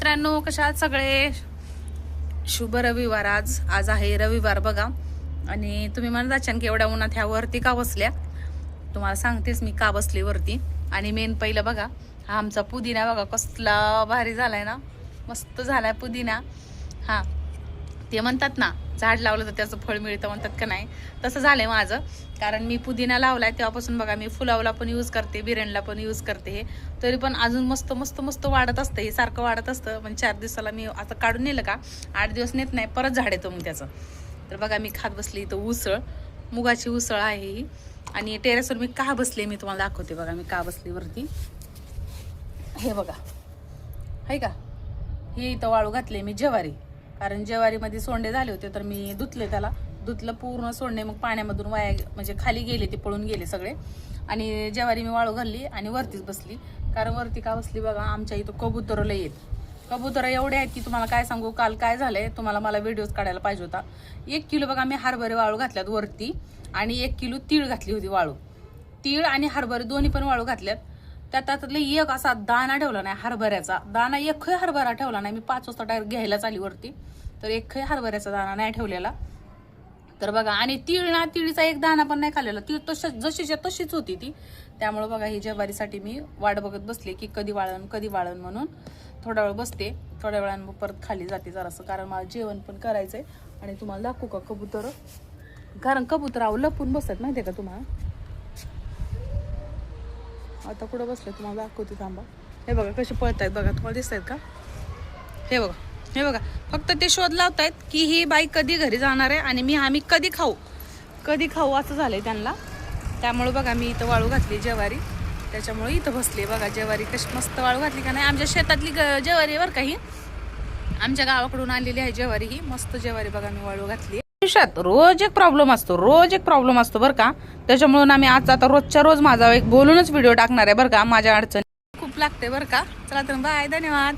मित्रांनो, कशा आहात सगळे? शुभ रविवार. आज आहे रविवार बघा. आणि तुम्ही म्हणत अचानक एवढ्या उन्हात ह्या वरती का बसल्या? तुम्हाला सांगतेच मी का बसले वरती. आणि मेन पहिलं बघा, हा आमचा पुदिना बघा कसला भारी झालाय ना, मस्त झालाय पुदिना. हा ते म्हणतात ना, झाड लावलं तर त्याचं फळ मिळतं म्हणतात का नाही, तसं झालंय माझं. कारण मी पुदिना लावलाय तेव्हापासून बघा, मी फुलावला पण यूज करते, बिर्याणीला पण यूज करते. हे तरी पण अजून मस्त मस्त मस्त वाढत असतं, हे सारखं वाढत असतं. पण 4 दिवसाला मी आता काढून नेलं का 8 दिवस नेत नाही, परत झाड येतं मग त्याचं. तर बघा मी खात बसली इथं उसळ, मुगाची उसळ आहे ही. आणि टेरेसवर मी का बसले मी तुम्हाला दाखवते. बघा मी का बसली वरती, हे बघा आहे का, हे इथं वाळू घातले मी ज्वारी. कारण ज्वारीमध्ये सोंडे झाले होते तर मी धुतलं पूर्ण सोंडे, मग पाण्यामधून वाया म्हणजे खाली गेले, ते पळून गेले सगळे. आणि ज्वारी मी वाळू घालली आणि वरतीच बसली. कारण वरती का बसली बघा, आमच्या इथं कबुतर लय आहेत. कबुतर एवढे आहेत की तुम्हाला काय सांगू. काल काय झालंय, तुम्हाला मला व्हिडिओज काढायला पाहिजे होता. 1 किलो बघा मी हरभरे वाळू घातल्यात वरती, आणि 1 किलो तीळ घातली होती वाळू. तीळ आणि हरभरे दोन्ही पण वाळू घातल्यात. त्यातले एक असा दाणा ठेवला नाही हरभऱ्याचा. दाणा एकही हरभरा ठेवला नाही. मी 5 वाजता डायरेक्ट घ्यायलाच आली वरती, तर एकही हरभऱ्याचा दाणा नाही ठेवलेला. तर बघा, आणि तिळीचा एक दाणा पण नाही खाल्लेला. तीळ जशीच्या तशीच होती ती. त्यामुळे बघा, ही ज्वारीसाठी मी वाट बघत बसले की कधी वाळण म्हणून. थोडा वेळ बसते, थोड्या वेळानं परत खाली जाते जरासं, कारण मला जेवण पण करायचंय. आणि तुम्हाला दाखवू का कबूतर, कारण कबूतर लपून बसतात माहितीये का तुम्हाला. आता कुठं बसले तुम्हाला दाखवते, थांबा. हे बघा कसे पळतायत बघा, तुम्हाला दिसत आहेत का? हे बघा फक्त ते शोध लावतायत की ही बाई कधी घरी जाणार आहे आणि आम्ही कधी खाऊ असं झालंय त्यांना. त्यामुळे बघा मी इथं वाळू घातली ज्वारी, त्याच्यामुळे इथं बसली. बघा ज्वारी कशी मस्त वाळू घातली का नाही. आमच्या शेतातली ज्वारी बरं का ही, आमच्या गावाकडून आणलेली आहे ज्वारी ही. मस्त ज्वारी बघा मी वाळू घातली. आयुष्यात रोज एक प्रॉब्लेम असतो बरं का. त्याच्यामुळे आम्ही आता रोजच्या रोज माझा एक बोलूनच व्हिडिओ टाकणार आहे बरं का. माझ्या अडचणी खूप लागते बरं का. चला तर बाय, धन्यवाद.